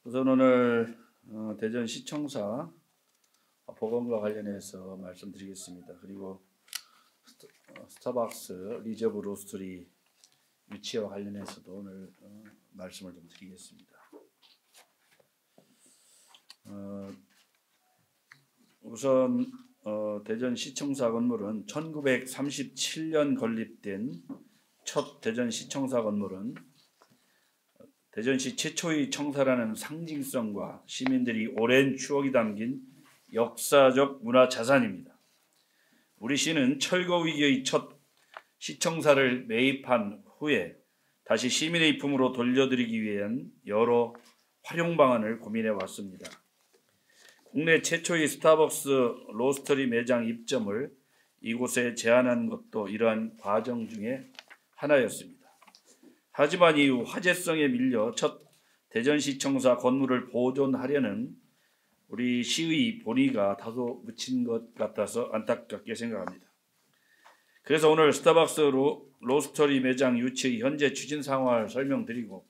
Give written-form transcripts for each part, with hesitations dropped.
우선 오늘 대전시청사 복원과 관련해서 말씀드리겠습니다. 그리고 스타벅스 리저브 로스터리 유치와 관련해서도 오늘 말씀을 좀 드리겠습니다. 우선 대전시청사 건물은 1937년 건립된 첫 대전시청사 건물은 대전시 최초의 청사라는 상징성과 시민들이 오랜 추억이 담긴 역사적 문화자산입니다. 우리 시는 철거 위기의 첫 시청사를 매입한 후에 다시 시민의 품으로 돌려드리기 위한 여러 활용 방안을 고민해 왔습니다. 국내 최초의 스타벅스 로스터리 매장 입점을 이곳에 제안한 것도 이러한 과정 중에 하나였습니다. 하지만 이후 화재성에 밀려 첫 대전시청사 건물을 보존하려는 우리 시의 본의가 다소 묻힌 것 같아서 안타깝게 생각합니다. 그래서 오늘 스타벅스 로스터리 매장 유치의 현재 추진 상황을 설명드리고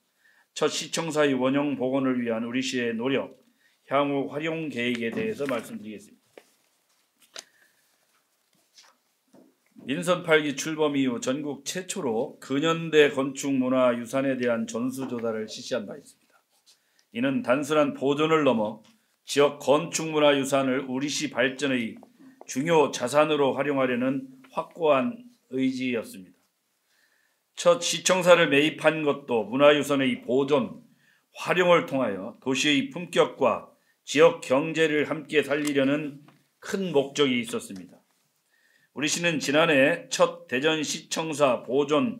첫 시청사의 원형 복원을 위한 우리 시의 노력, 향후 활용 계획에 대해서 말씀드리겠습니다. 민선 8기 출범 이후 전국 최초로 근현대 건축문화유산에 대한 전수조사를 실시한 바 있습니다. 이는 단순한 보존을 넘어 지역 건축문화유산을 우리시 발전의 중요 자산으로 활용하려는 확고한 의지였습니다. 첫 시청사를 매입한 것도 문화유산의 보존, 활용을 통하여 도시의 품격과 지역 경제를 함께 살리려는 큰 목적이 있었습니다. 우리 시는 지난해 첫 대전시청사 보존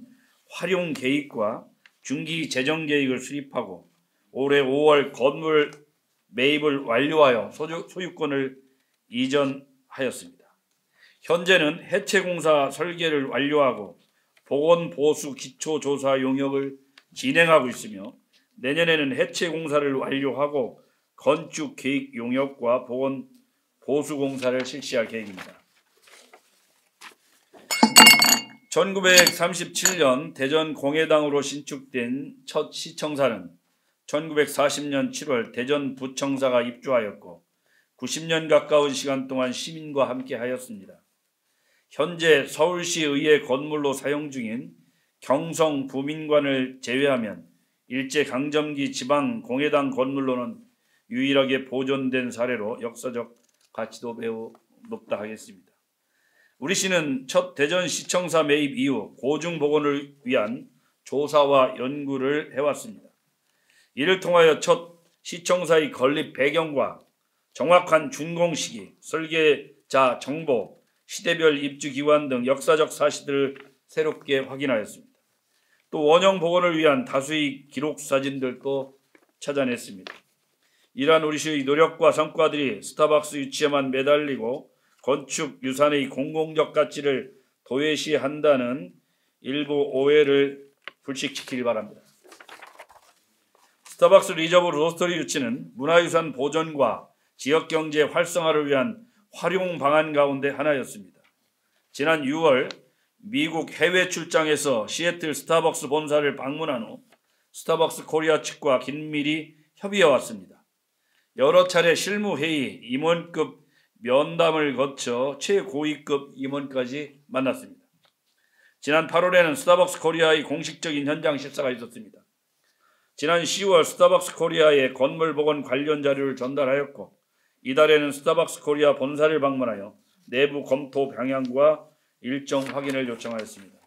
활용 계획과 중기 재정 계획을 수립하고 올해 5월 건물 매입을 완료하여 소유권을 이전하였습니다. 현재는 해체공사 설계를 완료하고 보건보수 기초조사 용역을 진행하고 있으며 내년에는 해체공사를 완료하고 건축계획 용역과 보건보수공사를 실시할 계획입니다. 1937년 대전 공회당으로 신축된 첫 시청사는 1940년 7월 대전 부청사가 입주하였고 90년 가까운 시간 동안 시민과 함께 하였습니다. 현재 서울시의회 건물로 사용 중인 경성 부민관을 제외하면 일제강점기 지방 공회당 건물로는 유일하게 보존된 사례로 역사적 가치도 매우 높다 하겠습니다. 우리 시는 첫 대전시청사 매입 이후 고중복원을 위한 조사와 연구를 해왔습니다. 이를 통하여 첫 시청사의 건립 배경과 정확한 준공 시기, 설계자 정보, 시대별 입주기관 등 역사적 사실들을 새롭게 확인하였습니다. 또 원형 복원을 위한 다수의 기록 사진들도 찾아냈습니다. 이러한 우리 시의 노력과 성과들이 스타벅스 유치에만 매달리고 건축 유산의 공공적 가치를 도외시한다는 일부 오해를 불식시키기 바랍니다. 스타벅스 리저브 로스터리 유치는 문화유산 보존과 지역경제 활성화를 위한 활용 방안 가운데 하나였습니다. 지난 6월 미국 해외 출장에서 시애틀 스타벅스 본사를 방문한 후 스타벅스 코리아 측과 긴밀히 협의해 왔습니다. 여러 차례 실무회의, 임원급 면담을 거쳐 최고위급 임원까지 만났습니다. 지난 8월에는 스타벅스 코리아의 공식적인 현장 실사가 있었습니다. 지난 10월 스타벅스 코리아에 건물 복원 관련 자료를 전달하였고 이달에는 스타벅스 코리아 본사를 방문하여 내부 검토 방향과 일정 확인을 요청하였습니다.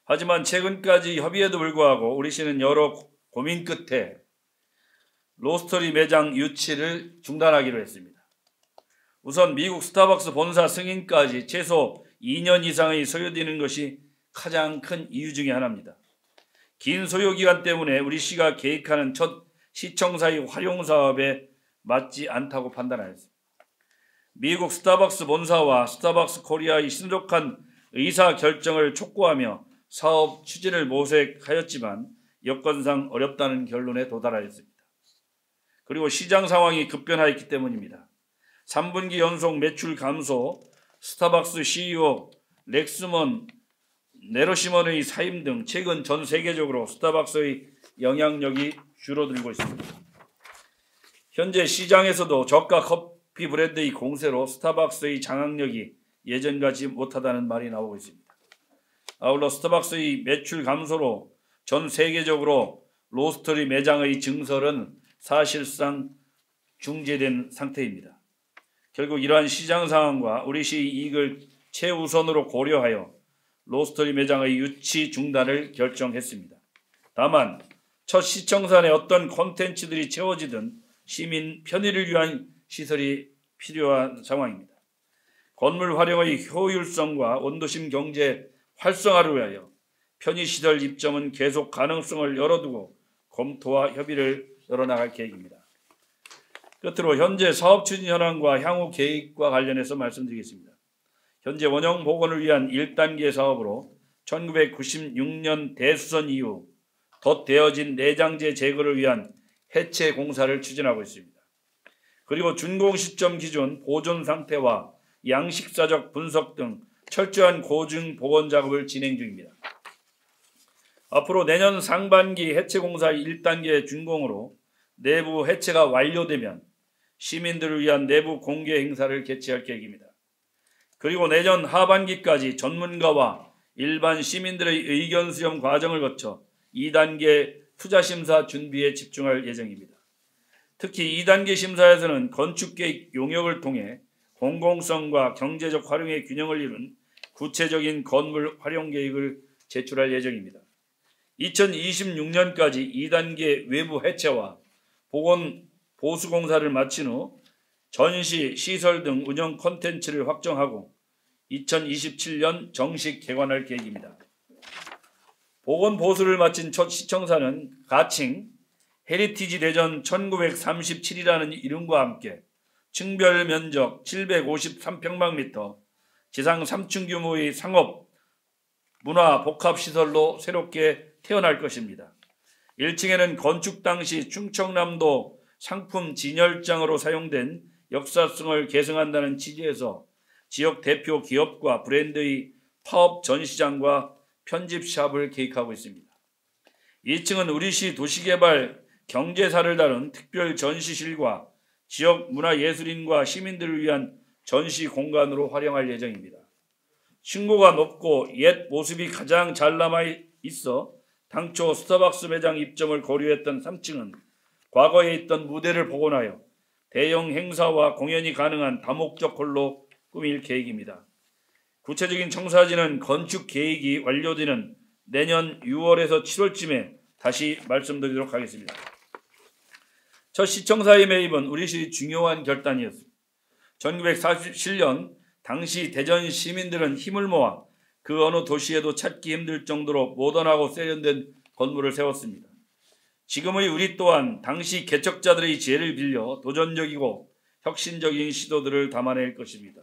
하지만 최근까지 협의에도 불구하고 우리 시는 여러 고민 끝에 로스터리 매장 유치를 중단하기로 했습니다. 우선 미국 스타벅스 본사 승인까지 최소 2년 이상의 소요되는 것이 가장 큰 이유 중에 하나입니다. 긴 소요기간 때문에 우리 시가 계획하는 첫 시청사의 활용 사업에 맞지 않다고 판단하였습니다. 미국 스타벅스 본사와 스타벅스 코리아의 신속한 의사결정을 촉구하며 사업 추진을 모색하였지만 여건상 어렵다는 결론에 도달하였습니다. 그리고 시장 상황이 급변하였기 때문입니다. 3분기 연속 매출 감소, 스타벅스 CEO 렉스먼 네로시먼의 사임 등 최근 전 세계적으로 스타벅스의 영향력이 줄어들고 있습니다. 현재 시장에서도 저가 커피 브랜드의 공세로 스타벅스의 장악력이 예전 같지 못하다는 말이 나오고 있습니다. 아울러 스타벅스의 매출 감소로 전 세계적으로 로스터리 매장의 증설은 사실상 중지된 상태입니다. 결국 이러한 시장 상황과 우리시의 이익을 최우선으로 고려하여 로스터리 매장의 유치 중단을 결정했습니다. 다만 첫 시청산에 어떤 콘텐츠들이 채워지든 시민 편의를 위한 시설이 필요한 상황입니다. 건물 활용의 효율성과 원도심 경제 활성화를 위하여 편의시설 입점은 계속 가능성을 열어두고 검토와 협의를 열어나갈 계획입니다. 끝으로 현재 사업 추진 현황과 향후 계획과 관련해서 말씀드리겠습니다. 현재 원형 복원을 위한 1단계 사업으로 1996년 대수선 이후 덧대어진 내장재 제거를 위한 해체 공사를 추진하고 있습니다. 그리고 준공 시점 기준 보존 상태와 양식사적 분석 등 철저한 고증 복원 작업을 진행 중입니다. 앞으로 내년 상반기 해체 공사 1단계 준공으로 내부 해체가 완료되면 시민들을 위한 내부 공개 행사를 개최할 계획입니다. 그리고 내년 하반기까지 전문가와 일반 시민들의 의견 수렴 과정을 거쳐 2단계 투자심사 준비에 집중할 예정입니다. 특히 2단계 심사에서는 건축계획 용역을 통해 공공성과 경제적 활용의 균형을 이룬 구체적인 건물 활용 계획을 제출할 예정입니다. 2026년까지 2단계 외부 해체와 복원 보수 공사를 마친 후 전시, 시설 등 운영 콘텐츠를 확정하고 2027년 정식 개관할 계획입니다. 복원 보수를 마친 첫 시청사는 가칭 헤리티지 대전 1937이라는 이름과 함께 층별 면적 753평방미터, 지상 3층 규모의 상업, 문화, 복합시설로 새롭게 태어날 것입니다. 1층에는 건축 당시 충청남도 상품 진열장으로 사용된 역사성을 계승한다는 취지에서 지역 대표 기업과 브랜드의 파업 전시장과 편집샵을 계획하고 있습니다. 2층은 우리시 도시개발 경제사를 다룬 특별 전시실과 지역 문화예술인과 시민들을 위한 전시 공간으로 활용할 예정입니다. 층고가 높고 옛 모습이 가장 잘 남아 있어 당초 스타벅스 매장 입점을 고려했던 3층은 과거에 있던 무대를 복원하여 대형 행사와 공연이 가능한 다목적 홀로 꾸밀 계획입니다. 구체적인 청사진은 건축 계획이 완료되는 내년 6월에서 7월쯤에 다시 말씀드리도록 하겠습니다. 첫 시청사의 매입은 우리시의 중요한 결단이었습니다. 1947년 당시 대전 시민들은 힘을 모아 그 어느 도시에도 찾기 힘들 정도로 모던하고 세련된 건물을 세웠습니다. 지금의 우리 또한 당시 개척자들의 지혜를 빌려 도전적이고 혁신적인 시도들을 담아낼 것입니다.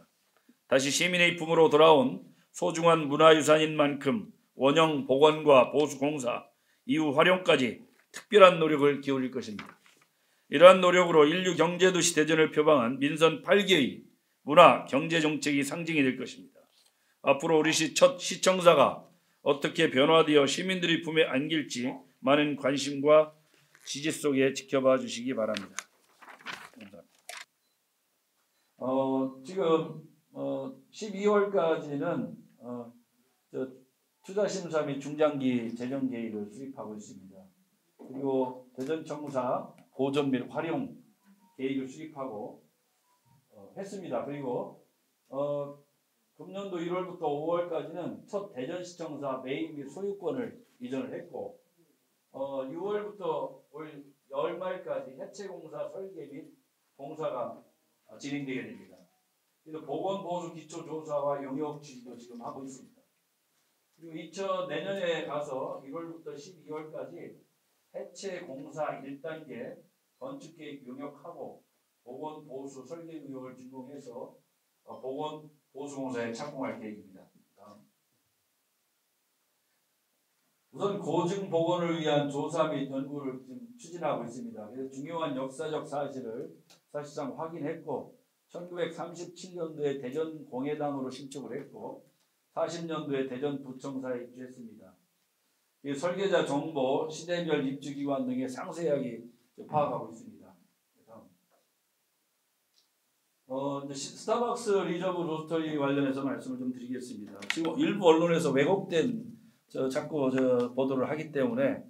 다시 시민의 품으로 돌아온 소중한 문화유산인 만큼 원형 복원과 보수 공사, 이후 활용까지 특별한 노력을 기울일 것입니다. 이러한 노력으로 인류 경제도시 대전을 표방한 민선 8개의 문화, 경제 정책이 상징이 될 것입니다. 앞으로 우리시 첫 시청사가 어떻게 변화되어 시민들의 품에 안길지 많은 관심과 지지 속에 지켜봐 주시기 바랍니다. 감사합니다. 지금 12월까지는 투자심사 및 중장기 재정 계획을 수립하고 있습니다. 그리고 대전청사 보존 및 활용 계획을 수립하고 했습니다. 그리고 금년도 1월부터 5월까지는 첫 대전시청사 매입 및 소유권을 이전을 했고 6월부터 올 열말까지 해체공사 설계 및 공사가 진행되게 됩니다. 그래서 보건보수 기초조사와 용역 취지도 지금 하고 있습니다. 그리고 내년에 가서 1월부터 12월까지 해체공사 1단계 건축계획 용역하고 보건보수 설계 의혹을 준공해서 보건보수공사에 착공할 계획입니다. 우선 고증 복원을 위한 조사 및 연구를 지금 추진하고 있습니다. 그래서 중요한 역사적 사실을 사실상 확인했고 1937년도에 대전 공회당으로 신청을 했고 40년도에 대전 부청사에 입주했습니다. 이 설계자 정보, 시대별 입주기관 등의 상세하게 파악하고 있습니다. 이제 스타벅스 리저브 로스터리 관련해서 말씀을 좀 드리겠습니다. 지금 일부 언론에서 왜곡된 자꾸 보도를 하기 때문에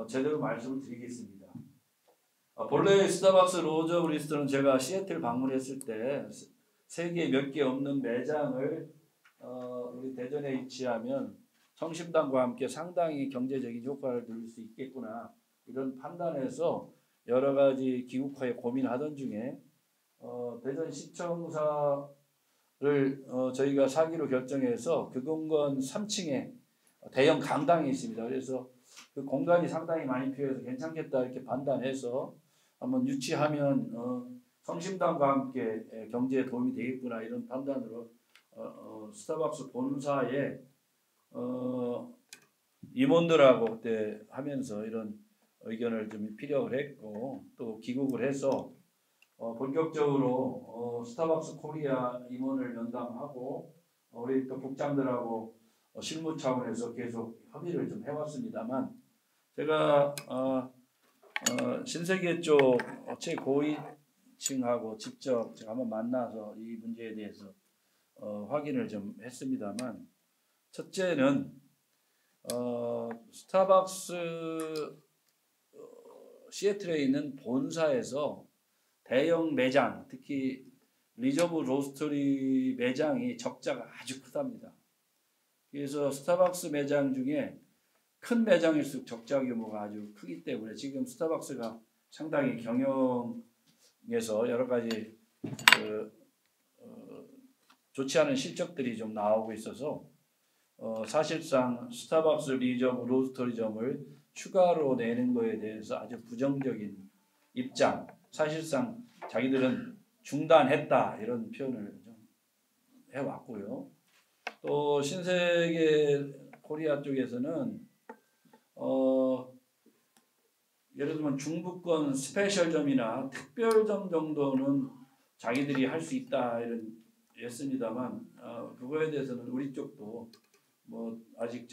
제대로 말씀을 드리겠습니다. 본래 스타벅스 리저브 리스트는 제가 시애틀 방문했을 때 세계 몇 개 없는 매장을 우리 대전에 위치하면 성심당과 함께 상당히 경제적인 효과를 누릴 수 있겠구나 이런 판단에서 여러 가지 기국화에 고민하던 중에 대전 시청사를 저희가 사기로 결정해서 그 공간 3층에 대형 강당이 있습니다. 그래서 그 공간이 상당히 많이 필요해서 괜찮겠다 이렇게 판단해서 한번 유치하면 성심당과 함께 경제에 도움이 되겠구나 이런 판단으로 스타벅스 본사에 임원들하고 그때 하면서 이런 의견을 좀 피력을 했고 또 기국을 해서 본격적으로 스타벅스 코리아 임원을 면담하고 우리 또 국장들하고 실무 차원에서 계속 협의를 좀 해왔습니다만 제가 신세계 쪽 최고위층하고 직접 제가 한번 만나서 이 문제에 대해서 확인을 좀 했습니다만 첫째는 스타벅스 시애틀에 있는 본사에서 대형 매장, 특히 리저브 로스터리 매장이 적자가 아주 크답니다. 그래서 스타벅스 매장 중에 큰 매장일수록 적자 규모가 아주 크기 때문에 지금 스타벅스가 상당히 경영에서 여러 가지 좋지 않은 실적들이 좀 나오고 있어서 사실상 스타벅스 리저브 로스터리점을 추가로 내는 거에 대해서 아주 부정적인 입장, 사실상 자기들은 중단했다 이런 표현을 좀 해왔고요. 또 신세계 코리아 쪽에서는 예를 들면 중부권 스페셜점이나 특별점 정도는 자기들이 할 수 있다 이런 했습니다만 그거에 대해서는 우리 쪽도 뭐 아직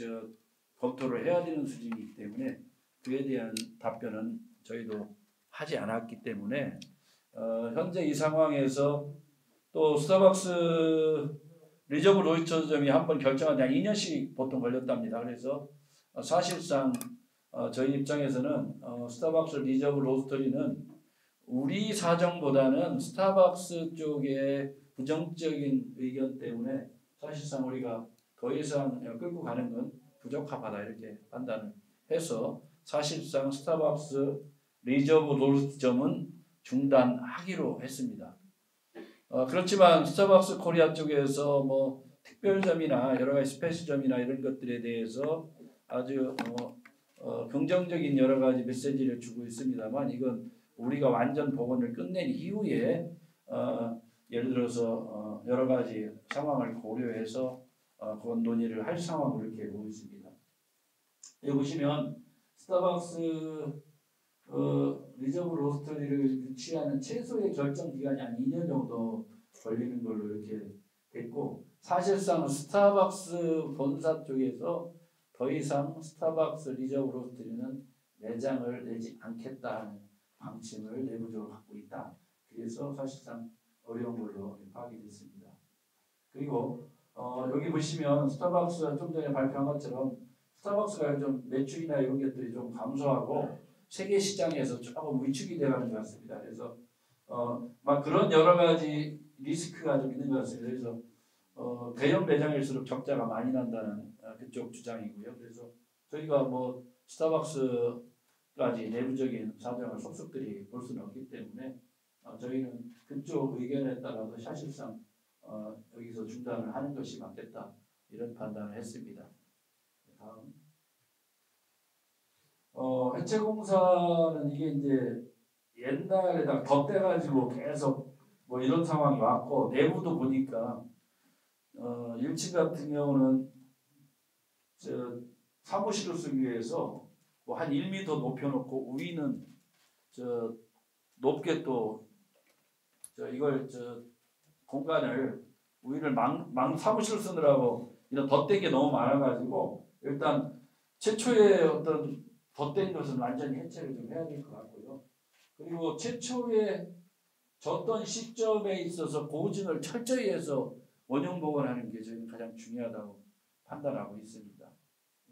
검토를 해야 되는 수준이기 때문에 그에 대한 답변은 저희도 하지 않았기 때문에 현재 이 상황에서 또 스타벅스 리저브 로스터점이 한번 결정한 지 한 2년씩 보통 걸렸답니다. 그래서 사실상 저희 입장에서는 스타벅스 리저브 로스터리는 우리 사정보다는 스타벅스 쪽의 부정적인 의견 때문에 사실상 우리가 더 이상 끌고 가는 건 부적합하다 이렇게 판단을 해서 사실상 스타벅스 리저브 로스터점은 중단하기로 했습니다. 그렇지만 스타벅스 코리아 쪽에서 뭐 특별점이나 여러 가지 스페셜점이나 이런 것들에 대해서 아주 긍정적인 여러 가지 메시지를 주고 있습니다만 이건 우리가 완전 복원을 끝낸 이후에 예를 들어서 여러 가지 상황을 고려해서 그런 논의를 할 상황으로 이렇게 보고 있습니다. 여기 보시면 스타벅스 리저브 로스터리를 유치하는 최소의 결정 기간이 한 2년 정도 걸리는 걸로 이렇게 됐고 사실상 스타벅스 본사 쪽에서 더 이상 스타벅스 리저브 로스터리는 매장을 내지 않겠다는 방침을 내부적으로 갖고 있다. 그래서 사실상 어려운 걸로 파악이 됐습니다. 그리고 여기 보시면 스타벅스가 좀 전에 발표한 것처럼 스타벅스가 좀 매출이나 이런 것들이 좀 감소하고 세계 시장에서 조금 위축이 되어가는 것 같습니다. 그래서 막 그런 여러 가지 리스크가 좀 있는 것 같습니다. 그래서 대형 매장일수록 적자가 많이 난다는 그쪽 주장이고요. 그래서 저희가 뭐 스타벅스까지 내부적인 사정을 속속들이 볼 수는 없기 때문에 저희는 그쪽 의견에 따라서 사실상 여기서 중단을 하는 것이 맞겠다 이런 판단을 했습니다. 다음. 해체공사는 이게 이제 옛날에다 덧대가지고 계속 뭐 이런 상황이 왔고 내부도 보니까 1층 같은 경우는 사무실을 쓰기 위해서 뭐 한 1m 높여놓고 위는 높게 또 이걸 공간을 위를 사무실 쓰느라고 이런 덧댄 게 너무 많아가지고 일단 최초의 어떤 덧댄 것은 완전히 해체를 좀 해야 될 것 같고요. 그리고 최초의 졌던 시점에 있어서 고증을 철저히 해서 원형 복원하는 게 저희는 가장 중요하다고 판단하고 있습니다.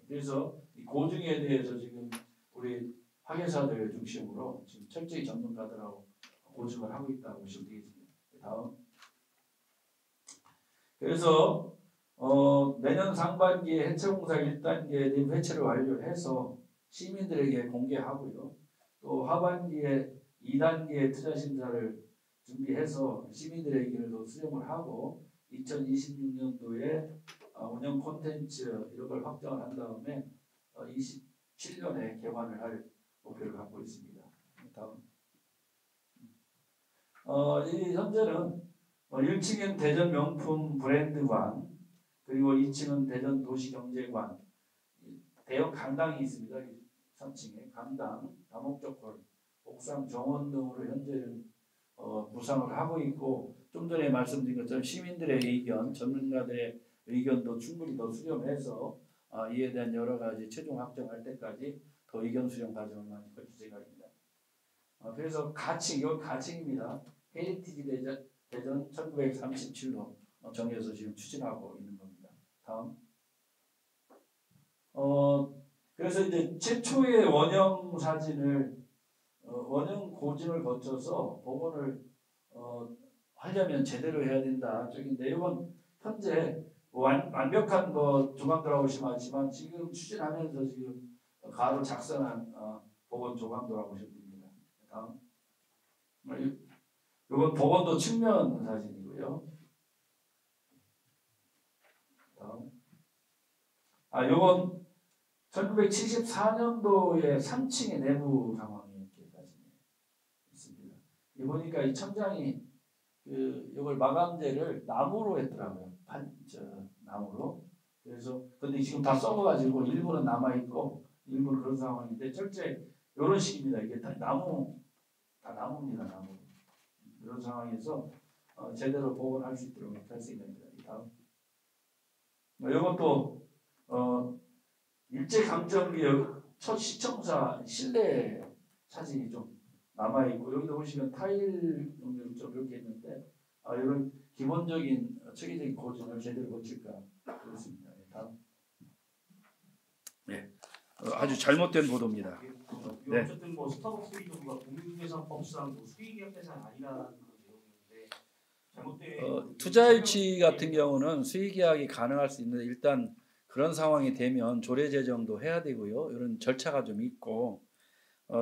그래서 이 고증에 대해서 지금 우리 학예사들 중심으로 지금 철저히 전문가들하고 고증을 하고 있다고 보시면 되겠습니다. 다음. 그래서 내년 상반기에 해체공사 1단계 내부 해체를 완료해서 시민들에게 공개하고요. 또 하반기에 2단계 투자 심사를 준비해서 시민들의 의견을 수렴을 하고 2026년도에 운영 콘텐츠 이런 걸 확정을 한 다음에 27년에 개관을 할 목표를 갖고 있습니다. 다음. 이 현재는 1층은 대전 명품 브랜드관, 그리고 2층은 대전 도시경제관, 대형 강당이 있습니다. 3층에 강당, 다목적 홀, 옥상 정원 등으로 현재는 구상을 하고 있고, 좀 전에 말씀드린 것처럼 시민들의 의견, 전문가들의 의견도 충분히 더 수렴해서 이에 대한 여러 가지 최종 확정할 때까지 더 의견 수렴 과정을 많이 거칠 생각입니다. 그래서 가칭, 이건 가칭입니다. 헤리티지 대전 1937로 정해서 지금 추진하고 있는 겁니다. 다음. 그래서 이제 최초의 원형 사진을 원형 고증을 거쳐서 복원을 하려면 제대로 해야 된다. 쪽인데 이건 현재 완벽한 조각도라고 보시면 지금 추진하면서 지금 가로 작성한 복원 조각도라고 보시면 됩니다. 다음. 이건 복원도 측면 사진이고요. 다음. 이건 1974년도에 3층의 내부 상황이 이렇게 사진이 있습니다. 이 보니까 이 천장이 이걸 마감재를 나무로 했더라고요. 나무로. 그래서 근데 지금 다 썩어가지고 일부는 남아 있고 일부는 그런 상황인데 철저히 이런 식입니다. 이게 다 나무입니다. 나무. 이런 상황에서 제대로 복원할 수 있도록 할 생각입니다. 다음. 이것도 일제강점기 첫 시청사 실내 사진이 좀 남아 있고 여기도 보시면 타일 용도로 좀 이렇게 있는데 이런 기본적인 체계적인 고증을 제대로 거칠까 그렇습니다. 다음. 네. 아주 잘못된 보도입니다. 네. 어쨌든 스타벅스 리더가 공유계산법상 수익계약 대상이 아니라는 그런 내용인데 잘못된 투자일치 같은 경우는 수익계약이 가능할 수 있는데 일단 그런 상황이 되면 조례제정도 해야 되고요. 이런 절차가 좀 있고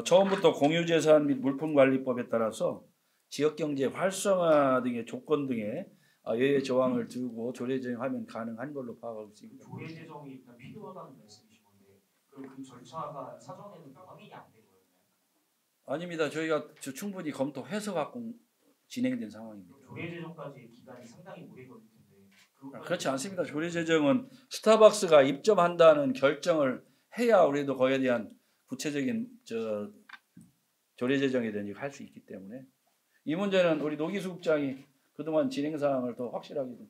처음부터 공유재산 및 물품관리법에 따라서 지역경제 활성화 등의 조건 등에 예외 조항을 두고 조례제정하면 가능한 걸로 파악하고 있습니다. 조례제정이 일단 필요하다는 말씀이신 건데 그럼 그 절차가 사전에는 확인이 안 되고요? 아닙니다. 저희가 충분히 검토해서 갖고 진행된 상황입니다. 조례제정까지 기간이 상당히 오래 걸릴 텐데 그렇지 않습니다. 조례제정은 스타벅스가 입점한다는 결정을 해야 우리도 거기에 대한 구체적인 조례제정에 대한 일을 할 수 있기 때문에 이 문제는 우리 노기수 국장이 그동안 진행 사항을 더 확실하게 좀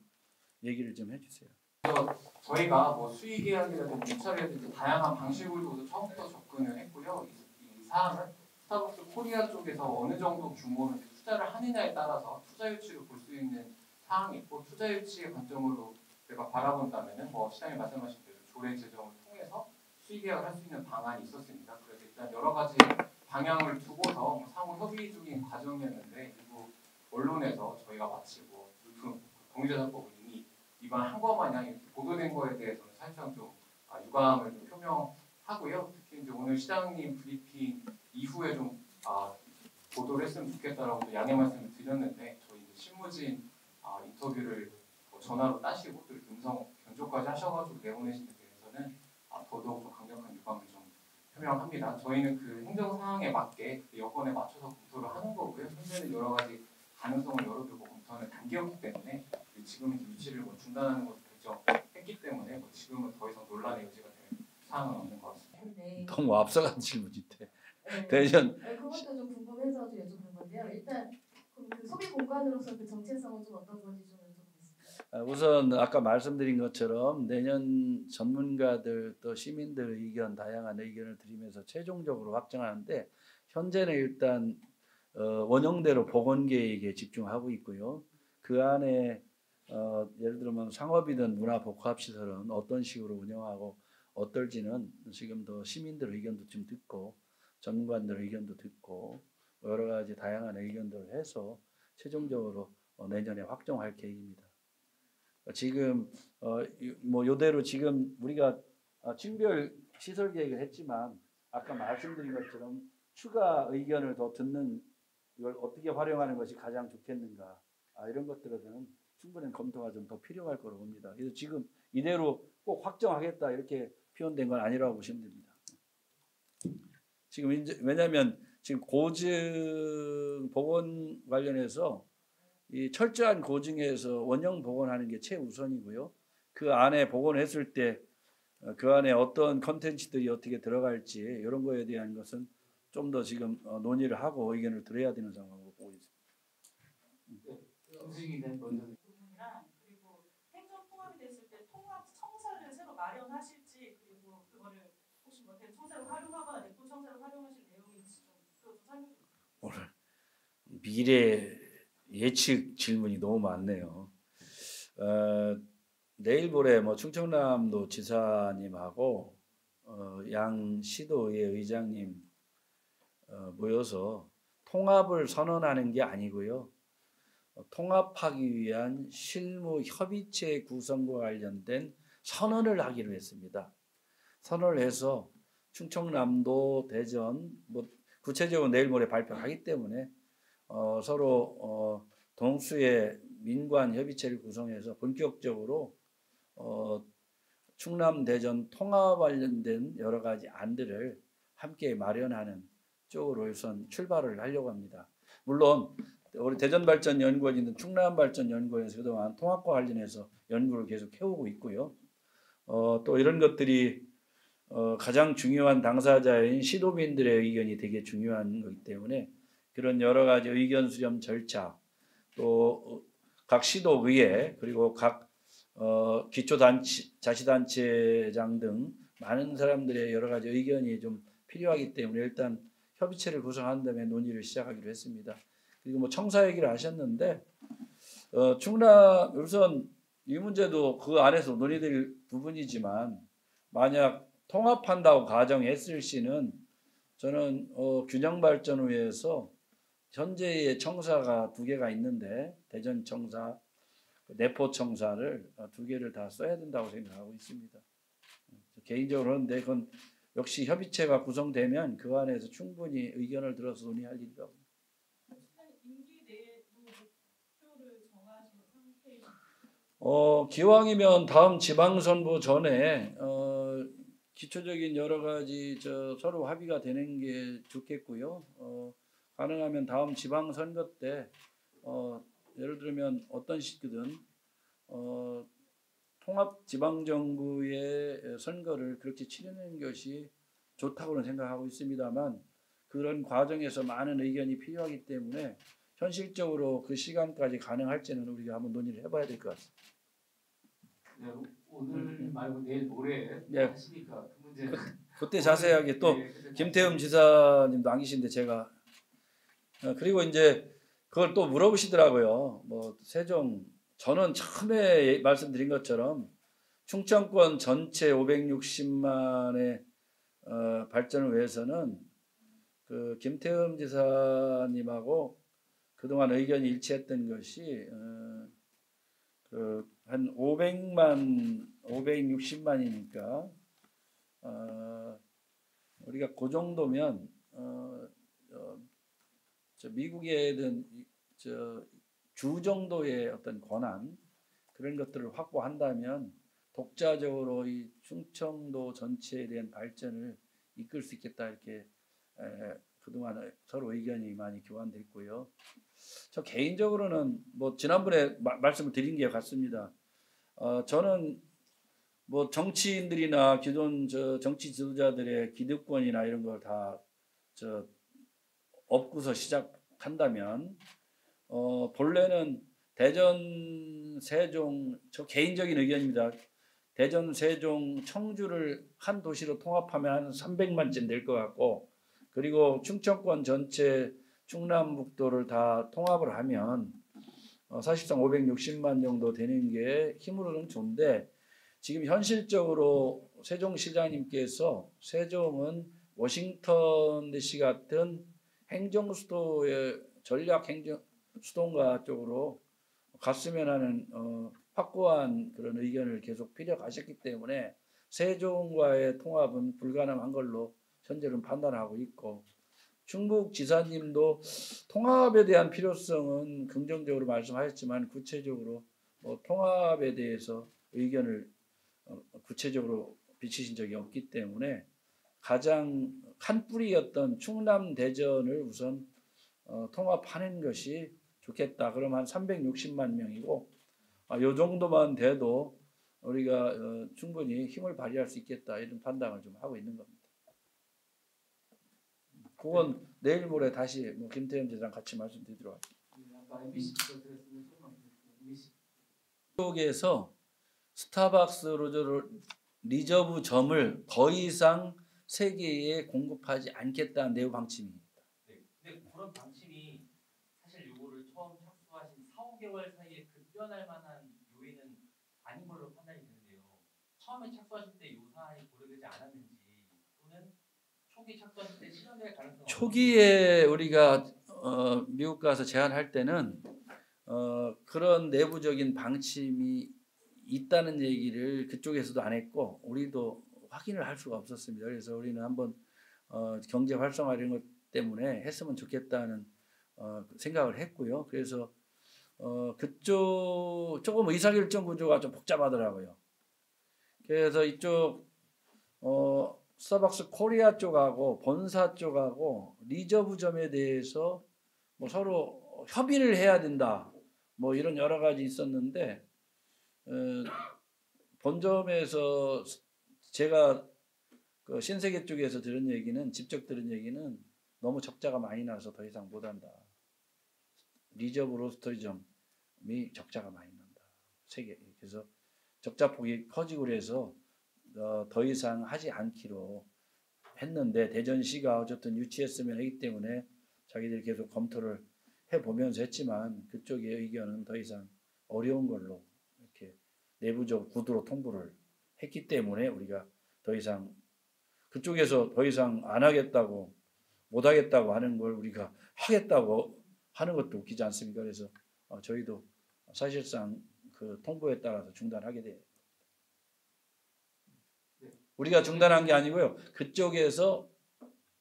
얘기를 좀 해주세요. 저희가 수의계약이라든지 입찰이라든지 다양한 방식으로도 처음부터 접근을 했고요. 이 사항은 스타벅스 코리아 쪽에서 어느 정도 규모로 투자를 하느냐에 따라서 투자 유치를 볼 수 있는 사항이 있고 투자 유치의 관점으로 제가 바라본다면은 시장에 말씀하신 대로 조례 제정을 통해서 수의계약을 할 수 있는 방안이 있었습니다. 그래서 일단 여러 가지 방향을 두고서 상호 협의 중인 과정이었는데 일부 언론에서 저희가 마치 공유재산법을 이미 위반한 것 마냥 이렇게 보도된 거에 대해서는 사실상 좀 유감을 좀 표명하고요. 특히 이제 오늘 시장님 브리핑 이후에 좀 보도를 했으면 좋겠다라고 양해 말씀을 드렸는데 저희 실무진 인터뷰를 전화로 따시고 또 음성 견조까지 하셔가지고 내보내신 데 대해서는 더더욱 좀 강력한 유감을 좀 표명합니다. 저희는 그 행정 상황에 맞게 그 여건에 맞춰서 검토를 하는 거고요. 현재는 여러 가지 가능성을 열어두고 검토하는 단계였기 때문에 지금 유치를 중단하는 것을 결정했기 때문에 지금은 더 이상 논란의 여지가 될 사항은 없는 것 같습니다. 네. 너무 앞서간 질문인데. 네. 대전. 그것도 좀 궁금해서 좀 여쭤보는 건데요. 일단 그 소비 공간으로서 그 정체성은 좀 어떤 건지 좀 여쭤보겠습니다. 우선 아까 말씀드린 것처럼 내년 전문가들 또 시민들 의견 다양한 의견을 드리면서 최종적으로 확정하는데 현재는 일단 원형대로 보건계획에 집중하고 있고요. 그 안에 예를 들면 상업이든 문화복합시설은 어떤 식으로 운영하고 어떨지는 지금 더 시민들 의견도 좀 듣고 전문가들 의견도 듣고 여러 가지 다양한 의견들을 해서 최종적으로 내년에 확정할 계획입니다. 지금 뭐 요대로 지금 우리가 층별 시설 계획을 했지만 아까 말씀드린 것처럼 추가 의견을 더 듣는 이걸 어떻게 활용하는 것이 가장 좋겠는가 이런 것들은 충분한 검토가 좀 더 필요할 거로 봅니다. 그래서 지금 이대로 꼭 확정하겠다 이렇게 표현된 건 아니라고 보시면 됩니다. 지금 이제 왜냐하면 지금 고증 보건 관련해서 이 철저한 고증에서 원형 복원하는 게 최우선이고요. 그 안에 복원했을 때 그 안에 어떤 컨텐츠들이 어떻게 들어갈지 이런 거에 대한 것은 좀 더 지금 논의를 하고 의견을 들어야 되는 상황으로 보고 있습니다. 부분이랑 그리고 행정 통합이 됐을 때 통합 청사를 새로 마련하실지 그리고 그거를 혹시 뭐 대청사를 활용하거나 내부 청사를 활용하실 내용인지 좀 그것도 설명 좀. 오늘 미래 예측 질문이 너무 많네요. 내일 모레 뭐 충청남도 지사님하고 양 시도의 의장님 모여서 통합을 선언하는 게 아니고요. 통합하기 위한 실무 협의체 구성과 관련된 선언을 하기로 했습니다. 선언을 해서 충청남도, 대전, 뭐 구체적으로 내일 모레 발표하기 때문에 서로 동수의 민관 협의체를 구성해서 본격적으로 충남, 대전 통합 관련된 여러 가지 안들을 함께 마련하는 쪽으로 우선 출발을 하려고 합니다. 물론 우리 대전발전연구원이든 충남발전연구원에서 그동안 통합과 관련해서 연구를 계속 해오고 있고요. 또 이런 것들이 가장 중요한 당사자인 시도민들의 의견이 되게 중요한 거기 때문에 그런 여러 가지 의견 수렴 절차 또 각 시도의회 그리고 각 기초자치단체장 등 많은 사람들의 여러 가지 의견이 좀 필요하기 때문에 일단 협의체를 구성한 다음에 논의를 시작하기로 했습니다. 그리고 뭐 청사 얘기를 하셨는데 충남 우선 이 문제도 그 안에서 논의될 부분이지만 만약 통합한다고 가정했을 시는 저는 균형발전위에서 현재의 청사가 2개가 있는데 대전 청사, 내포 청사를 2개를 다 써야 된다고 생각하고 있습니다. 개인적으로 하는데 그건 역시 협의체가 구성되면 그 안에서 충분히 의견을 들어서 논의할 일이라고. 임기 내에도 목표를 정하신 상태인. 기왕이면 다음 지방선거 전에 기초적인 여러 가지 서로 합의가 되는 게 좋겠고요. 가능하면 다음 지방선거 때 예를 들면 어떤 식이든 통합 지방정부의 선거를 그렇게 치르는 것이 좋다고는 생각하고 있습니다만 그런 과정에서 많은 의견이 필요하기 때문에 현실적으로 그 시간까지 가능할지는 우리가 한번 논의를 해봐야 될 것 같습니다. 네, 오늘 말고 내일 모레 네. 하시니까 그 문제는 그때 자세하게 또 네, 김태흠 지사님도 안 계신데 제가 그리고 이제 그걸 또 물어보시더라고요. 뭐 세종 저는 처음에 말씀드린 것처럼 충청권 전체 560만의 발전을 위해서는 그 김태흠 지사님하고 그동안 의견이 일치했던 것이 한 560만이니까 우리가 그 정도면 미국에든 주 정도의 어떤 권한 그런 것들을 확보한다면 독자적으로 이 충청도 전체에 대한 발전을 이끌 수 있겠다 이렇게 그동안 서로 의견이 많이 교환됐고요. 저 개인적으로는 뭐 지난번에 말씀을 드린 게 같습니다. 저는 뭐 정치인들이나 기존 정치 지도자들의 기득권이나 이런 걸 다 업고서 시작한다면 본래는 대전, 세종, 저 개인적인 의견입니다. 대전, 세종, 청주를 한 도시로 통합하면 한 300만쯤 될 것 같고, 그리고 충청권 전체 충남북도를 다 통합을 하면 사실상 560만 정도 되는 게 힘으로는 좋은데, 지금 현실적으로 세종시장님께서 세종은 워싱턴 DC 같은 행정수도의 전략 행정 수도가 쪽으로 갔으면 하는 확고한 그런 의견을 계속 피력하셨기 때문에 세종과의 통합은 불가능한 걸로 현재는 판단하고 있고, 충북지사님도 통합에 대한 필요성은 긍정적으로 말씀하셨지만 구체적으로 통합에 대해서 의견을 구체적으로 비치신 적이 없기 때문에 가장 한 뿌리였던 충남 대전을 우선 통합하는 것이 좋겠다. 그럼 한 360만 명이고 이 정도만 돼도 우리가 충분히 힘을 발휘할 수 있겠다 이런 판단을 좀 하고 있는 겁니다. 그건 내일 모레 다시 김태현 지사랑 같이 말씀드리도록 하겠습니다. 쪽에서 스타벅스 리저브점을 더 이상 세계에 공급하지 않겠다는 내부 방침입니다. 네. 근데 그런 방침이 사실 요거를 처음 착수하신 4, 5개월 사이에 급변할 만한 요인은 아닌 걸로 판단이 되는데요. 처음에 착수하실 때 요 사안이 고려되지 않았는지, 또는 초기 착수하실 때 실현될 가능성이 초기에 우리가 미국 가서 제안할 때는 그런 내부적인 방침이 있다는 얘기를 그쪽에서도 안 했고 우리도 확인을 할 수가 없었습니다. 그래서 우리는 한번 경제 활성화 이런 것 때문에 했으면 좋겠다는 생각을 했고요. 그래서 그쪽 조금 의사결정 구조가 좀 복잡하더라고요. 그래서 이쪽 스타벅스 코리아 쪽하고 본사 쪽하고 리저브점에 대해서 서로 협의를 해야 된다. 이런 여러 가지 있었는데 본점에서 제가 그 신세계 쪽에서 들은 얘기는 직접 들은 얘기는 너무 적자가 많이 나서 더 이상 못한다. 리저브 로스터리점이 적자가 많이 난다. 세계 그래서 적자폭이 커지고 그래서 더 이상 하지 않기로 했는데 대전시가 어쨌든 유치했으면 하기 때문에 자기들이 계속 검토를 해보면서 했지만 그쪽의 의견은 더 이상 어려운 걸로 이렇게 내부적 구두로 통보를 했기 때문에 우리가 더 이상 그쪽에서 더 이상 안 하겠다고 못 하겠다고 하는 걸 우리가 하겠다고 하는 것도 웃기지 않습니까? 그래서 저희도 사실상 그 통보에 따라서 중단하게 돼요. 우리가 중단한 게 아니고요. 그쪽에서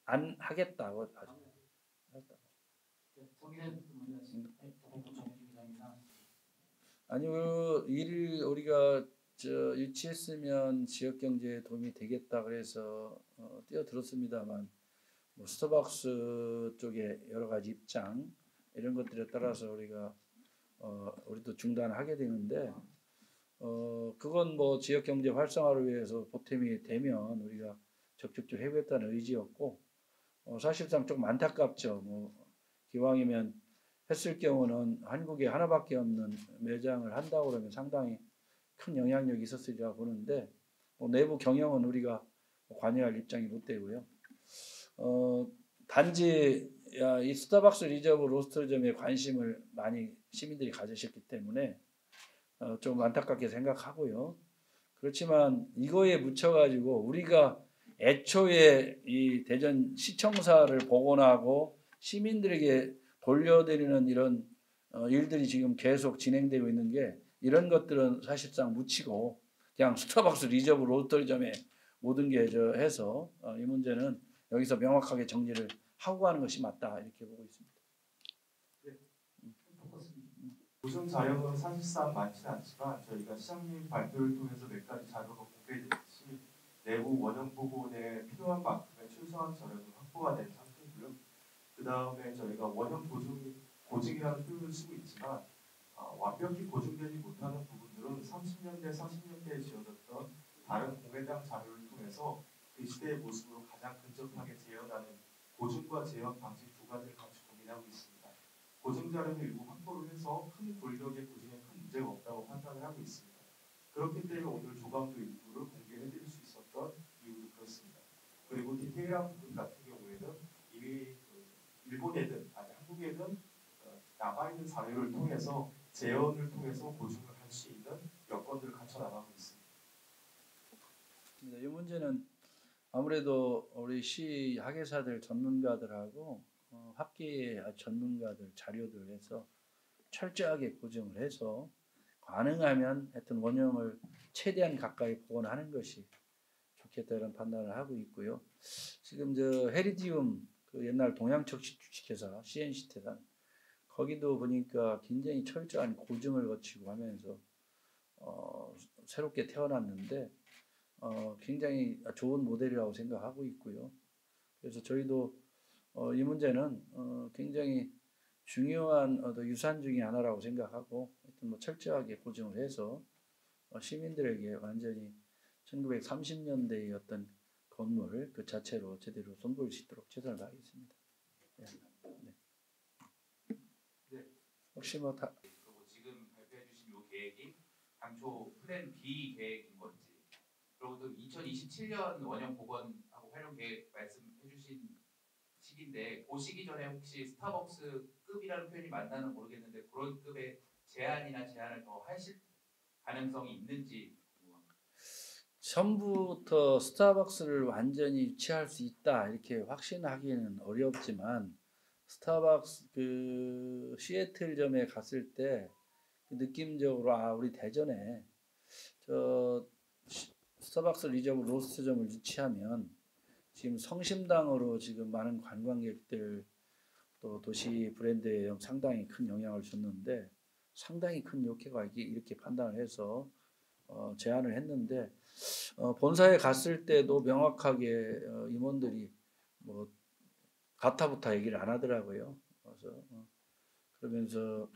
안 하겠다고 하죠. 아니요, 일을 우리가 유치했으면 지역 경제에 도움이 되겠다 그래서 뛰어들었습니다만 스타벅스 쪽에 여러 가지 입장 이런 것들에 따라서 우리가 우리도 중단하게 되는데 그건 지역 경제 활성화를 위해서 보탬이 되면 우리가 적극적으로 해보겠다는 의지였고 사실상 조금 안타깝죠. 기왕이면 했을 경우는 한국에 하나밖에 없는 매장을 한다고 그러면 상당히 큰 영향력이 있었으리라 보는데 내부 경영은 우리가 관여할 입장이 못 되고요. 단지 이 스타벅스 리저브 로스터점에 관심을 많이 시민들이 가지셨기 때문에 좀 안타깝게 생각하고요. 그렇지만 이거에 묻혀가지고 우리가 애초에 이 대전 시청사를 복원하고 시민들에게 돌려드리는 이런 일들이 지금 계속 진행되고 있는 게 이런 것들은 사실상 묻히고 그냥 스타벅스 리저브 로스터점에 모든 게 해서 이 문제는 여기서 명확하게 정리를 하고 가는 것이 맞다 이렇게 보고 있습니다. 요즘 자료는 사실상 많지는 않지만 저희가 시장님 발표를 통해서 몇 가지 자료가 공개됐듯이 내부 원형 복원에 필요한 만큼의 최소한 자료는 확보가 된 상태고요. 그 다음에 저희가 원형 고증이라는 표현을 쓰고 있지만 완벽히 고증되지 못하는 부분들은 30년대, 40년대에 지어졌던 다른 공회장 자료를 통해서 그 시대의 모습으로 가장 근접하게 재현하는 고증과 재현 방식 두 가지를 같이 고민하고 있습니다. 고증 자료는 일부 확보를 해서 큰 골격의 고증에 큰 문제가 없다고 판단을 하고 있습니다. 그렇기 때문에 오늘 조감도 일부를 공개해드릴 수 있었던 이유도 그렇습니다. 그리고 디테일한 부분 같은 경우에는 이미 일본에든 아니 한국에든 남아 있는 자료를 통해서 재현을 통해서 고증을 할 수 있는 여건들을 갖춰 나가고 있습니다. 이 문제는 아무래도 우리 시 학예사들 전문가들하고 학계 전문가들 자료들 해서 철저하게 고증을 해서 가능하면 하여튼 원형을 최대한 가까이 복원하는 것이 좋겠다 이런 판단을 하고 있고요. 지금 저 헤리디움 그 옛날 동양척식 주식회사 CNC태산 거기도 보니까 굉장히 철저한 고증을 거치고 하면서 새롭게 태어났는데 굉장히 좋은 모델이라고 생각하고 있고요. 그래서 저희도 이 문제는 굉장히 중요한 유산 중의 하나라고 생각하고 하여튼 뭐 철저하게 고증을 해서 시민들에게 완전히 1930년대의 어떤 건물 그 자체로 제대로 선보일 수 있도록 최선을 다하겠습니다. 네. 네. 혹시 뭐 다 그리고 지금 발표해 주신 이 계획이 당초 플랜 B 계획인 건지 그리고 또 2027년 원형 복원하고 활용 계획 말씀해 주신 시기인데 그 시기 전에 혹시 스타벅스급이라는 표현이 맞나는 모르겠는데 그런 급의 제한이나 제한을 더 하실 가능성이 있는지 궁금합니다. 처음부터 스타벅스를 완전히 유치할 수 있다 이렇게 확신하기는 어렵지만 스타벅스 그 시애틀점에 갔을 때 그 느낌적으로 우리 대전에 저 스타벅스 리저브 로스트점을 유치하면 지금 성심당으로 지금 많은 관광객들 또 도시 브랜드에 상당히 큰 영향을 줬는데 상당히 큰 효과가 이렇게 판단을 해서 제안을 했는데 본사에 갔을 때도 명확하게 임원들이 뭐 가타부타 얘기를 안 하더라고요.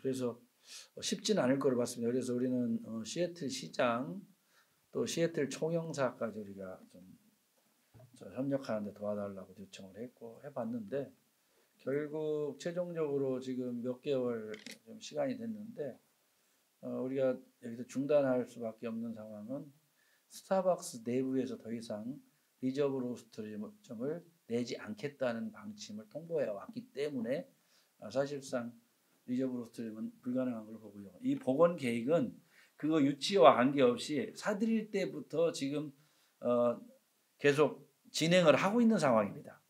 그래서 쉽지는 않을 거로 봤습니다. 그래서 우리는 시애틀 시장 또 시애틀 총영사까지 우리가 좀 협력하는데 도와달라고 요청을 했고 해봤는데 결국 최종적으로 지금 몇 개월 좀 시간이 됐는데 우리가 여기서 중단할 수밖에 없는 상황은 스타벅스 내부에서 더 이상 리저브 로스터점을 내지 않겠다는 방침을 통보해 왔기 때문에 사실상 리저브 로스터점은 불가능한 걸로 보고요. 이 복원 계획은 그거 유치와 관계없이 사들일 때부터 지금 계속 진행을 하고 있는 상황입니다.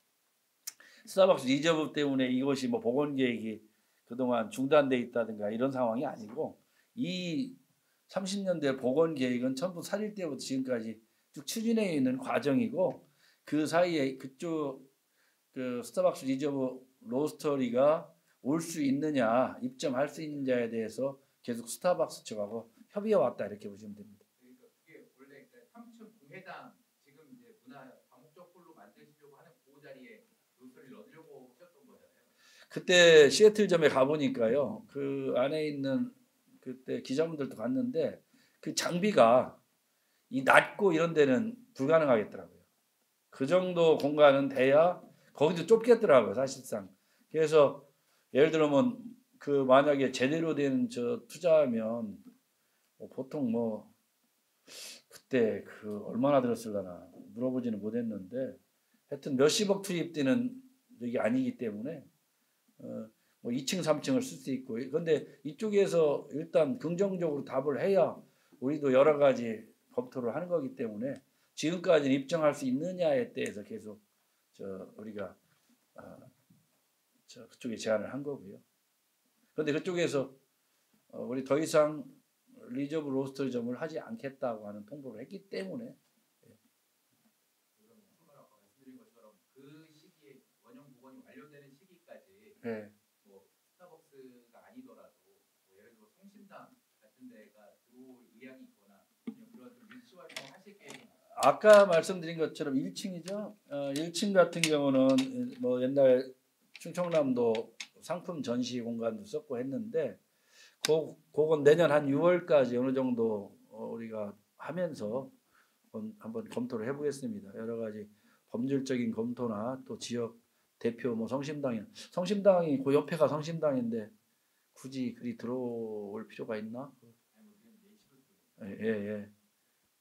스타벅스 리저브 때문에 이것이 뭐 복원 계획이 그동안 중단돼 있다든가 이런 상황이 아니고 이 30년대 복원 계획은 전부 사릴 때부터 지금까지 쭉 추진해 있는 과정이고 그 사이에 그쪽 그 스타벅스 리저브 로스터리가 올 수 있느냐 입점할 수 있느냐에 대해서 계속 스타벅스 측하고 협의해 왔다 이렇게 보시면 됩니다. 그러니까 그게 원래 3층 공회장 지금 이제 문화 다목적 홀로 만드시려고 하는 그 자리에 로스터리를 넣으려고 하셨던 거잖아요. 그때 시애틀점에 가보니까요. 그 안에 있는 그때 기자분들도 갔는데 그 장비가 이 낮고 이런 데는 불가능하겠더라고요. 그 정도 공간은 돼야 거기도 좁겠더라고요. 사실상. 그래서 예를 들면 그 만약에 제대로 된 저 투자하면 보통 뭐 그때 그 얼마나 들었을라나 물어보지는 못했는데 하여튼 몇십억 투입되는 여기 아니기 때문에 뭐 2층 3층을 쓸 수 있고 그런데 이쪽에서 일단 긍정적으로 답을 해야 우리도 여러 가지 검토를 하는 거기 때문에 지금까지는 입증할 수 있느냐에 대해서 계속 우리가 그쪽에 제안을 한 거고요. 그런데 그쪽에서 우리 더 이상 리저브 로스터점을 하지 않겠다고 하는 통보를 했기 때문에 아까 말씀드린 것처럼 그 시기에 원형 복원이 완료되는 시기까지 네. 뭐 스타벅스가 아니더라도 뭐 예를 들어 성심당 같은 데가 들어올 의향이 있거나 그런 좀 유치 활동 하실 계획이 아까 말씀드린 것처럼 1층이죠. 1층 같은 경우는 뭐 옛날 충청남도 상품 전시 공간도 썼고 했는데 그건 내년 한 6월까지 어느 정도 우리가 하면서 한번 검토를 해보겠습니다. 여러 가지 법률적인 검토나 또 지역 대표 뭐 성심당이 그 옆에가 성심당인데 굳이 그리 들어올 필요가 있나? 예.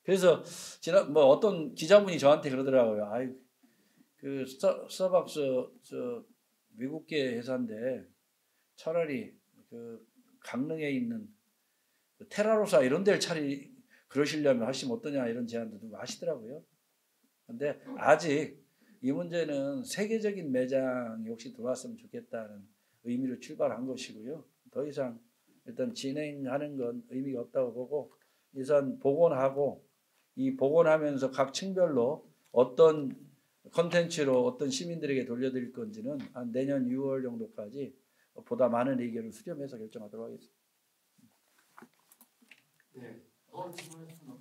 그래서 뭐 어떤 기자분이 저한테 그러더라고요. 아이 그 스타벅스 저 미국계 회사인데 차라리 그 강릉에 있는 그 테라로사 이런 데를 그러시려면 하시면 어떠냐 이런 제안도 누가 하시더라고요. 근데 아직 이 문제는 세계적인 매장이 혹시 들어왔으면 좋겠다는 의미로 출발한 것이고요. 더 이상 일단 진행하는 건 의미가 없다고 보고 우선 복원하고 이 복원하면서 각 층별로 어떤 컨텐츠로 어떤 시민들에게 돌려드릴 건지는 한 내년 6월 정도까지 보다 많은 의견을 수렴해서 결정하도록 하겠습니다. 네. 질문했습니다.